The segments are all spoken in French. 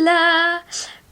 Hola!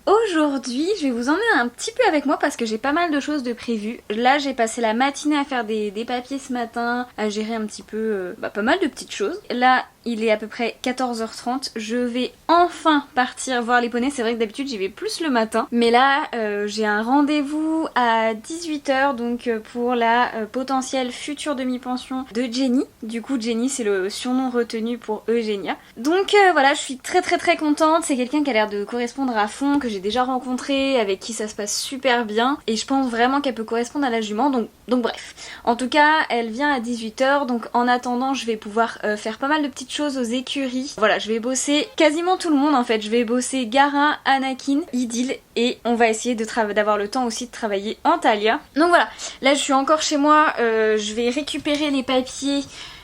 Aujourd'hui, je vais vous emmener un petit peu avec moi parce que j'ai pas mal de choses de prévues. Là, j'ai passé la matinée à faire des papiers ce matin, à gérer un petit peu pas mal de petites choses. Là, il est à peu près 14h30. Je vais enfin partir voir les poneys. C'est vrai que d'habitude, j'y vais plus le matin. Mais là, j'ai un rendez-vous à 18h donc pour la potentielle future demi-pension de Jenny. Du coup, Jenny, c'est le surnom retenu pour Eugénia. Donc voilà, je suis très contente. C'est quelqu'un qui a l'air de correspondre à fond, que j'ai déjà rencontré, avec qui ça se passe super bien. Et je pense vraiment qu'elle peut correspondre à la jument. Donc bref. En tout cas, elle vient à 18h. Donc en attendant, je vais pouvoir faire pas mal de petites choses aux écuries. Voilà, je vais bosser quasiment tout le monde en fait. Je vais bosser Gara, Anakin, Idil et on va essayer d'avoir le temps aussi de travailler Antalya. Donc voilà, là je suis encore chez moi. Je vais récupérer les papiers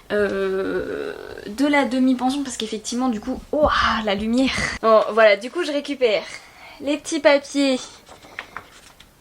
de la demi-pension parce qu'effectivement du coup... Oh, la lumière. Bon voilà, du coup je récupère les petits papiers.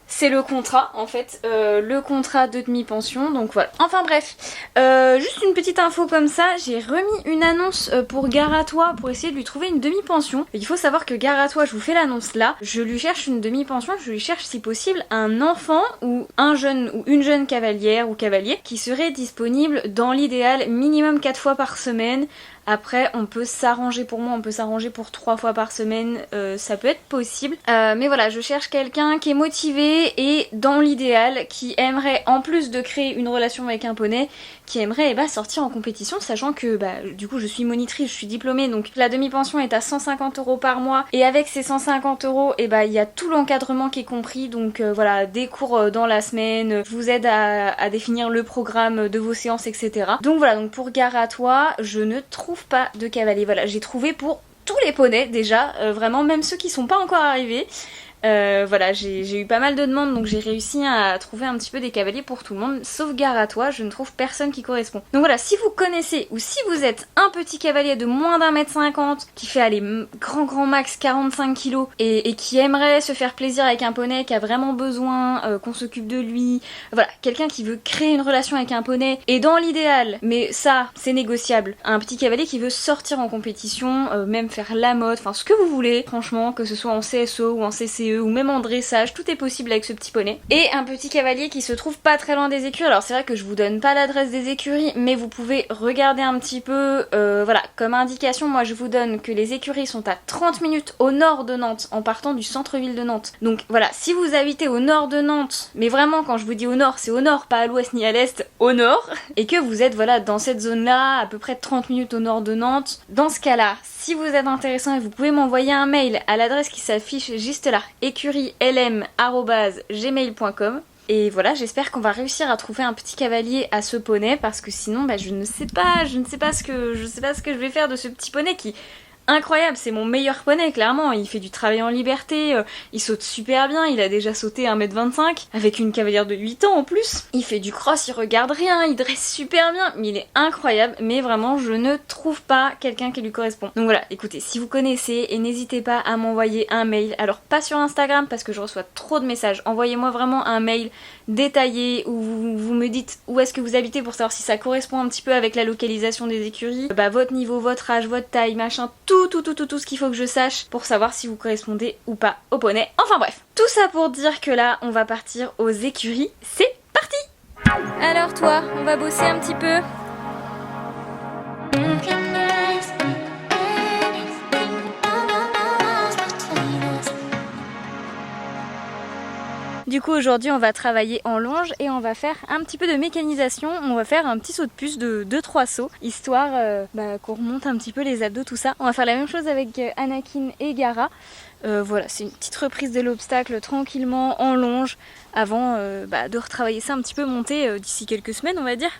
C'est le contrat en fait, le contrat de demi-pension, donc voilà. Enfin bref, juste une petite info comme ça, j'ai remis une annonce pour Garatois pour essayer de lui trouver une demi-pension. Il faut savoir que Garatois, je vous fais l'annonce là, je lui cherche une demi-pension, je lui cherche si possible un enfant ou un jeune ou une jeune cavalière ou cavalier qui serait disponible dans l'idéal minimum 4 fois par semaine. Après, on peut s'arranger pour moi, on peut s'arranger pour 3 fois par semaine, ça peut être possible. Mais voilà, je cherche quelqu'un qui est motivé et dans l'idéal, qui aimerait, en plus de créer une relation avec un poney, qui aimerait sortir en compétition, sachant que du coup je suis monitrice, je suis diplômée, donc la demi-pension est à 150 € par mois. Et avec ces 150 €, il y a tout l'encadrement qui est compris, donc voilà, des cours dans la semaine, je vous aide à définir le programme de vos séances, etc. Donc voilà, donc pour Garatois, je ne trouve pas de cavalier. Voilà, j'ai trouvé pour tous les poneys déjà, vraiment même ceux qui sont pas encore arrivés. Voilà, j'ai eu pas mal de demandes donc j'ai réussi à trouver un petit peu des cavaliers pour tout le monde, sauf Garatois, je ne trouve personne qui correspond. Donc voilà, si vous connaissez ou si vous êtes un petit cavalier de moins d'1m50 qui fait aller grand max 45 kg et qui aimerait se faire plaisir avec un poney, qui a vraiment besoin qu'on s'occupe de lui, voilà, quelqu'un qui veut créer une relation avec un poney et dans l'idéal, mais ça c'est négociable, un petit cavalier qui veut sortir en compétition, même faire la mode, enfin ce que vous voulez, franchement, que ce soit en CSO ou en CCE ou même en dressage, tout est possible avec ce petit poney. Et un petit cavalier qui se trouve pas très loin des écuries. Alors c'est vrai que je vous donne pas l'adresse des écuries, mais vous pouvez regarder un petit peu, voilà, comme indication, moi je vous donne que les écuries sont à 30 minutes au nord de Nantes, en partant du centre-ville de Nantes. Donc voilà, si vous habitez au nord de Nantes, mais vraiment quand je vous dis au nord, c'est au nord, pas à l'ouest ni à l'est, au nord, et que vous êtes voilà dans cette zone-là, à peu près 30 minutes au nord de Nantes, dans ce cas-là, si vous êtes intéressant, vous pouvez m'envoyer un mail à l'adresse qui s'affiche juste là, écurieslm@gmail.com. Et voilà, j'espère qu'on va réussir à trouver un petit cavalier à ce poney parce que sinon, je ne sais pas ce que je vais faire de ce petit poney qui... Incroyable, c'est mon meilleur poney, clairement. Il fait du travail en liberté, il saute super bien, il a déjà sauté 1m25, avec une cavalière de 8 ans en plus. Il fait du cross, il regarde rien, il dresse super bien, mais il est incroyable, mais vraiment, je ne trouve pas quelqu'un qui lui correspond. Donc voilà, écoutez, si vous connaissez, et n'hésitez pas à m'envoyer un mail, alors pas sur Instagram, parce que je reçois trop de messages, envoyez-moi vraiment un mail détaillé, où vous me dites où est-ce que vous habitez pour savoir si ça correspond un petit peu avec la localisation des écuries, votre niveau, votre âge, votre taille, machin, tout ce qu'il faut que je sache pour savoir si vous correspondez ou pas au poney. Enfin bref, tout ça pour dire que là, on va partir aux écuries. C'est parti! Alors toi, on va bosser un petit peu. Du coup aujourd'hui on va travailler en longe et on va faire un petit peu de mécanisation, on va faire un petit saut de puce de 2-3 sauts, histoire qu'on remonte un petit peu les abdos, tout ça. On va faire la même chose avec Anakin et Gara. Voilà, c'est une petite reprise de l'obstacle tranquillement en longe avant de retravailler ça un petit peu, monter d'ici quelques semaines on va dire.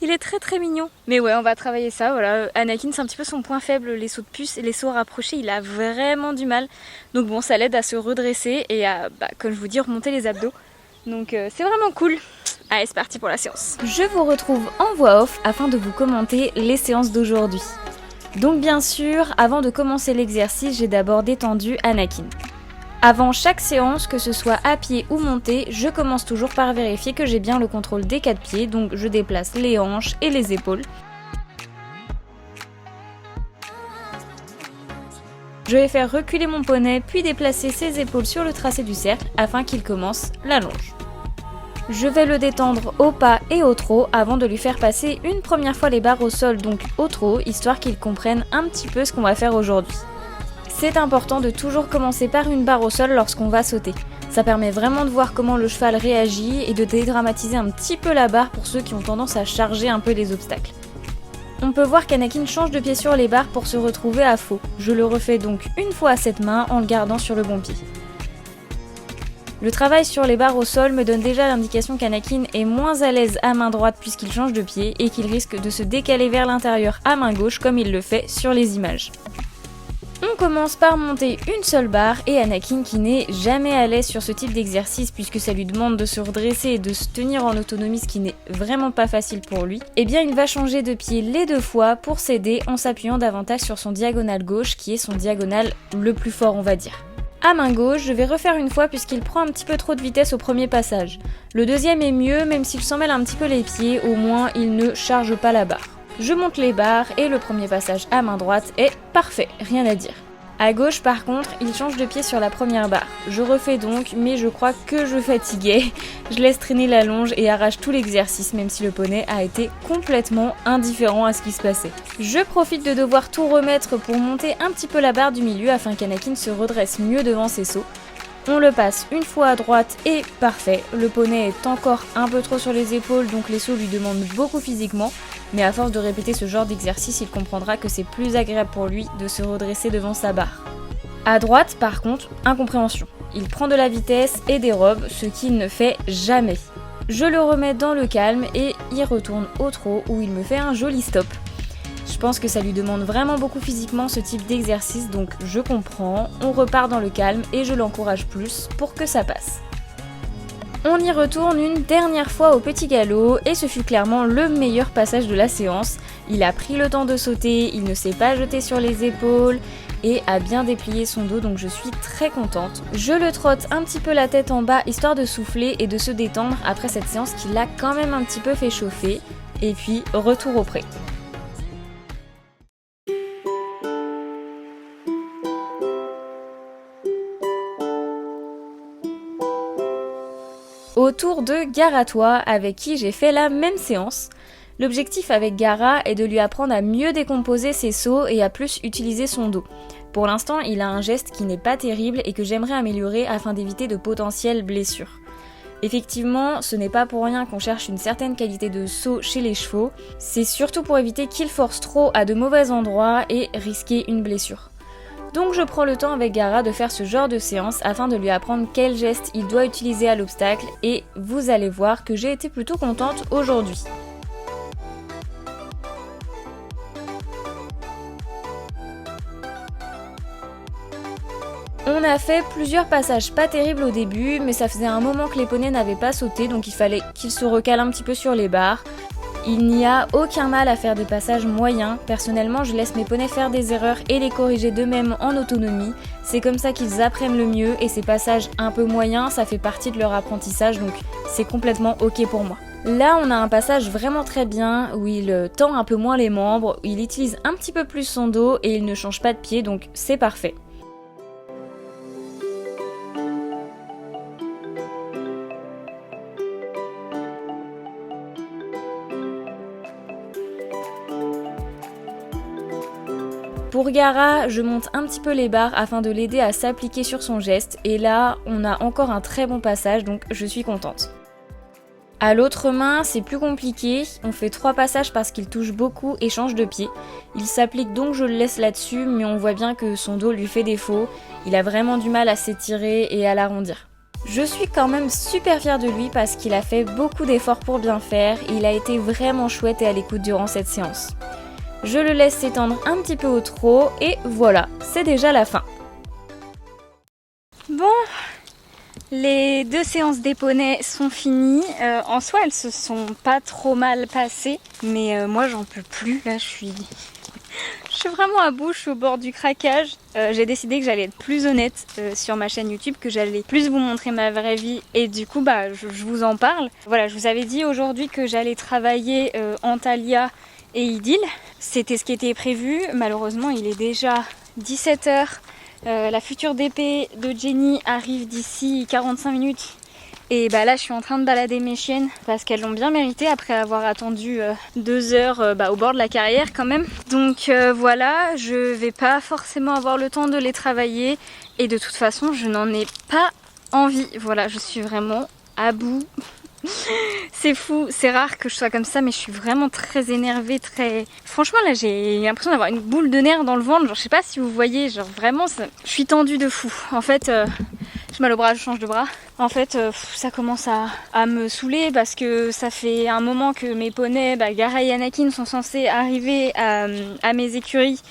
Il est très mignon. Mais ouais, on va travailler ça, voilà. Anakin, c'est un petit peu son point faible, les sauts de puce et les sauts rapprochés, il a vraiment du mal. Donc bon, ça l'aide à se redresser et à, comme je vous dis, remonter les abdos. Donc c'est vraiment cool. Allez, c'est parti pour la séance. Je vous retrouve en voix off afin de vous commenter les séances d'aujourd'hui. Donc bien sûr, avant de commencer l'exercice, j'ai d'abord détendu Anakin. Avant chaque séance, que ce soit à pied ou montée, je commence toujours par vérifier que j'ai bien le contrôle des 4 pieds, donc je déplace les hanches et les épaules. Je vais faire reculer mon poney puis déplacer ses épaules sur le tracé du cercle afin qu'il commence la longe. Je vais le détendre au pas et au trot avant de lui faire passer une première fois les barres au sol, donc au trot, histoire qu'il comprenne un petit peu ce qu'on va faire aujourd'hui. C'est important de toujours commencer par une barre au sol lorsqu'on va sauter. Ça permet vraiment de voir comment le cheval réagit et de dédramatiser un petit peu la barre pour ceux qui ont tendance à charger un peu les obstacles. On peut voir qu'Anakin change de pied sur les barres pour se retrouver à faux. Je le refais donc une fois à cette main en le gardant sur le bon pied. Le travail sur les barres au sol me donne déjà l'indication qu'Anakin est moins à l'aise à main droite puisqu'il change de pied et qu'il risque de se décaler vers l'intérieur à main gauche comme il le fait sur les images. On commence par monter une seule barre et Anakin, qui n'est jamais à l'aise sur ce type d'exercice puisque ça lui demande de se redresser et de se tenir en autonomie, ce qui n'est vraiment pas facile pour lui, eh bien il va changer de pied les 2 fois pour s'aider en s'appuyant davantage sur son diagonal gauche qui est son diagonal le plus fort on va dire. À main gauche, je vais refaire une fois puisqu'il prend un petit peu trop de vitesse au premier passage. Le deuxième est mieux, même s'il s'en mêle un petit peu les pieds, au moins il ne charge pas la barre. Je monte les barres et le premier passage à main droite est parfait, rien à dire. À gauche par contre, il change de pied sur la première barre. Je refais donc, mais je crois que je fatiguais. Je laisse traîner la longe et arrache tout l'exercice, même si le poney a été complètement indifférent à ce qui se passait. Je profite de devoir tout remettre pour monter un petit peu la barre du milieu afin qu'Anakin se redresse mieux devant ses sauts. On le passe une fois à droite et parfait. Le poney est encore un peu trop sur les épaules, donc les sauts lui demandent beaucoup physiquement. Mais à force de répéter ce genre d'exercice, il comprendra que c'est plus agréable pour lui de se redresser devant sa barre. À droite, par contre, incompréhension. Il prend de la vitesse et dérobe, ce qu'il ne fait jamais. Je le remets dans le calme et y retourne au trot où il me fait un joli stop. Je pense que ça lui demande vraiment beaucoup physiquement ce type d'exercice, donc je comprends, on repart dans le calme et je l'encourage plus pour que ça passe. On y retourne une dernière fois au petit galop et ce fut clairement le meilleur passage de la séance. Il a pris le temps de sauter, il ne s'est pas jeté sur les épaules et a bien déplié son dos, donc je suis très contente. Je le trotte un petit peu la tête en bas histoire de souffler et de se détendre après cette séance qui l'a quand même un petit peu fait chauffer. Et puis retour au pré. Au tour de Gara-toi, avec qui j'ai fait la même séance. L'objectif avec Gara est de lui apprendre à mieux décomposer ses sauts et à plus utiliser son dos. Pour l'instant, il a un geste qui n'est pas terrible et que j'aimerais améliorer afin d'éviter de potentielles blessures. Effectivement, ce n'est pas pour rien qu'on cherche une certaine qualité de saut chez les chevaux, c'est surtout pour éviter qu'ils forcent trop à de mauvais endroits et risquer une blessure. Donc je prends le temps avec Gara de faire ce genre de séance afin de lui apprendre quel geste il doit utiliser à l'obstacle et vous allez voir que j'ai été plutôt contente aujourd'hui. On a fait plusieurs passages pas terribles au début, mais ça faisait un moment que les poneys n'avaient pas sauté, donc il fallait qu'ils se recalent un petit peu sur les barres. Il n'y a aucun mal à faire des passages moyens. Personnellement, je laisse mes poneys faire des erreurs et les corriger d'eux-mêmes en autonomie. C'est comme ça qu'ils apprennent le mieux et ces passages un peu moyens, ça fait partie de leur apprentissage, donc c'est complètement ok pour moi. Là, on a un passage vraiment très bien où il tend un peu moins les membres, où il utilise un petit peu plus son dos et il ne change pas de pied, donc c'est parfait. Pour Gara, je monte un petit peu les barres afin de l'aider à s'appliquer sur son geste et là, on a encore un très bon passage, donc je suis contente. À l'autre main, c'est plus compliqué, on fait 3 passages parce qu'il touche beaucoup et change de pied. Il s'applique donc je le laisse là-dessus, mais on voit bien que son dos lui fait défaut, il a vraiment du mal à s'étirer et à l'arrondir. Je suis quand même super fière de lui parce qu'il a fait beaucoup d'efforts pour bien faire et il a été vraiment chouette et à l'écoute durant cette séance. Je le laisse s'étendre un petit peu au trot et voilà, c'est déjà la fin. Bon, les 2 séances des poneys sont finies. En soi, elles se sont pas trop mal passées, mais moi j'en peux plus. Là, je suis vraiment à bout, je suis au bord du craquage. J'ai décidé que j'allais être plus honnête sur ma chaîne YouTube, que j'allais plus vous montrer ma vraie vie et du coup, je vous en parle. Voilà, je vous avais dit aujourd'hui que j'allais travailler Antalya et Idylle. C'était ce qui était prévu. Malheureusement, il est déjà 17h. La future DP de Jenny arrive d'ici 45 minutes. Et bah là je suis en train de balader mes chiennes parce qu'elles l'ont bien mérité après avoir attendu 2 heures au bord de la carrière quand même. Donc voilà, je vais pas forcément avoir le temps de les travailler et de toute façon je n'en ai pas envie. Voilà, je suis vraiment à bout. C'est fou, c'est rare que je sois comme ça mais je suis vraiment très énervée, très... Franchement là j'ai l'impression d'avoir une boule de nerfs dans le ventre, genre je sais pas si vous voyez, genre vraiment je suis tendue de fou. En fait... J'ai mal au bras, je change de bras. En fait, ça commence à me saouler parce que ça fait un moment que mes poneys, Gaara et Anakin, sont censés arriver à mes écuries.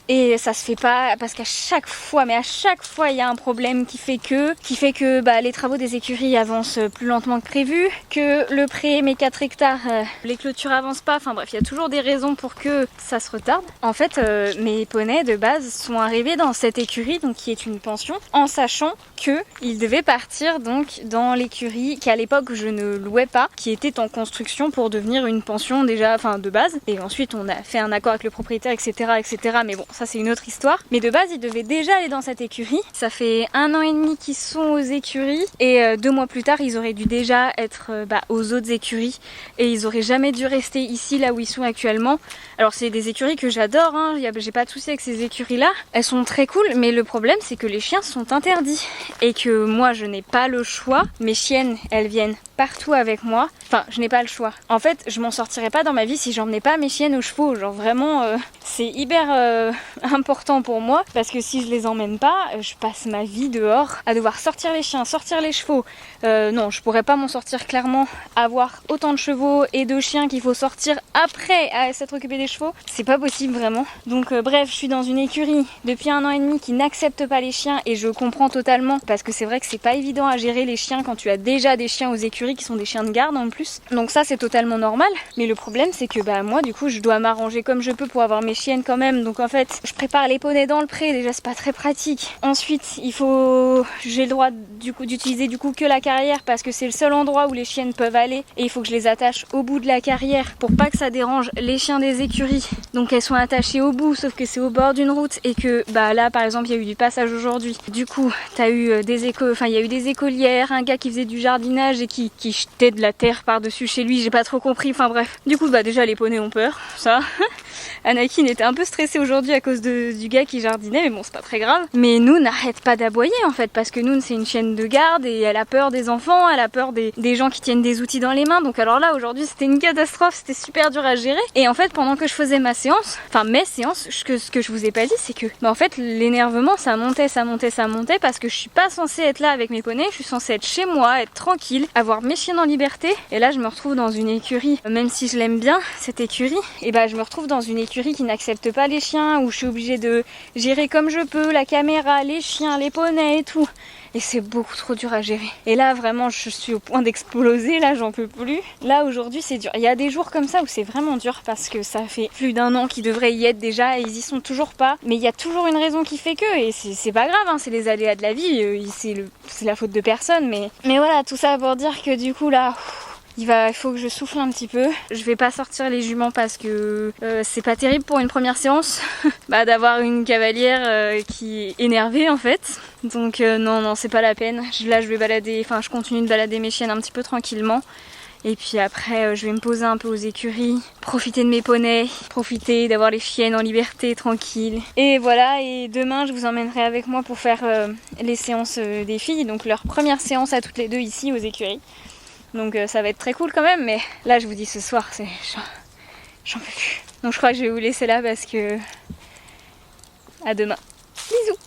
Et ça se fait pas parce qu'à chaque fois, il y a un problème qui fait que les travaux des écuries avancent plus lentement que prévu, que le pré, mes 4 hectares, les clôtures avancent pas, enfin bref, il y a toujours des raisons pour que ça se retarde. En fait, mes poneys de base sont arrivés dans cette écurie, donc qui est une pension, en sachant qu'ils devaient partir donc dans l'écurie qu'à l'époque je ne louais pas, qui était en construction pour devenir une pension déjà, enfin de base. Et ensuite on a fait un accord avec le propriétaire, etc. Mais bon, ça c'est une autre histoire. Mais de base ils devaient déjà aller dans cette écurie. Ça fait 1 an et demi qu'ils sont aux écuries et 2 mois plus tard ils auraient dû déjà être aux autres écuries et ils auraient jamais dû rester ici là où ils sont actuellement. Alors c'est des écuries que j'adore, hein. J'ai pas de souci avec ces écuries là, elles sont très cool, mais le problème c'est que les chiens sont interdits et que moi je n'ai pas le choix. Mes chiennes elles viennent partout avec moi, enfin je n'ai pas le choix. En fait je m'en sortirais pas dans ma vie si j'emmenais pas mes chiennes aux chevaux, genre vraiment c'est hyper important pour moi parce que si je les emmène pas, je passe ma vie dehors à devoir sortir les chiens, sortir les chevaux. Non, je pourrais pas m'en sortir clairement, avoir autant de chevaux et de chiens qu'il faut sortir après à s'être occupé des chevaux, c'est pas possible vraiment. Donc bref, je suis dans une écurie depuis 1 an et demi qui n'accepte pas les chiens et je comprends totalement parce que c'est vrai que c'est pas évident à gérer les chiens quand tu as déjà des chiens aux écuries qui sont des chiens de garde en plus. Donc ça c'est totalement normal, mais le problème c'est que moi du coup je dois m'arranger comme je peux pour avoir mes chiennes quand même. Donc en fait je prépare les poneys dans le pré, déjà c'est pas très pratique. Ensuite j'ai le droit du coup d'utiliser que la carrière parce que c'est le seul endroit où les chiennes peuvent aller et il faut que je les attache au bout de la carrière pour pas que ça dérange les chiens des écuries. Donc elles sont attachées au bout, sauf que c'est au bord d'une route et que là par exemple il y a eu du passage aujourd'hui. Du coup il y a eu des écolières, un gars qui faisait du jardinage et qui jetait de la terre par-dessus chez lui, j'ai pas trop compris, enfin bref. Du coup déjà les poneys ont peur, ça. Anakin était un peu stressé aujourd'hui à cause du gars qui jardinait, mais bon c'est pas très grave. Mais Noon n'arrête pas d'aboyer en fait parce que Noon c'est une chienne de garde et elle a peur des enfants, elle a peur des gens qui tiennent des outils dans les mains. Donc alors là aujourd'hui c'était une catastrophe, c'était super dur à gérer. Et en fait pendant que je faisais mes séances, ce que je vous ai pas dit c'est que en fait l'énervement ça montait parce que je suis pas censée être là avec mes poneys, je suis censée être chez moi, être tranquille, avoir mes chiens en liberté. Et là je me retrouve dans une écurie, même si je l'aime bien cette écurie, et je me retrouve dans une écurie qui n'accepte pas les chiens, où je suis obligée de gérer comme je peux, la caméra, les chiens, les poneys et tout. Et c'est beaucoup trop dur à gérer. Et là vraiment je suis au point d'exploser, là j'en peux plus. Là aujourd'hui c'est dur. Il y a des jours comme ça où c'est vraiment dur parce que ça fait plus d'1 an qu'ils devraient y être déjà et ils y sont toujours pas. Mais il y a toujours une raison qui fait que, et c'est pas grave, hein, c'est les aléas de la vie, c'est la faute de personne. Mais voilà, tout ça pour dire que du coup là... Il faut que je souffle un petit peu. Je vais pas sortir les juments parce que c'est pas terrible pour une première séance d'avoir une cavalière qui est énervée en fait. Donc non, c'est pas la peine. Là je vais je continue de balader mes chiennes un petit peu tranquillement. Et puis après je vais me poser un peu aux écuries, profiter de mes poneys, profiter d'avoir les chiennes en liberté, tranquille. Et voilà, et demain je vous emmènerai avec moi pour faire les séances des filles, donc leur première séance à toutes les deux ici aux écuries. Donc ça va être très cool quand même, mais là je vous dis ce soir, j'en peux plus. Donc je crois que je vais vous laisser là parce que... À demain. Bisous.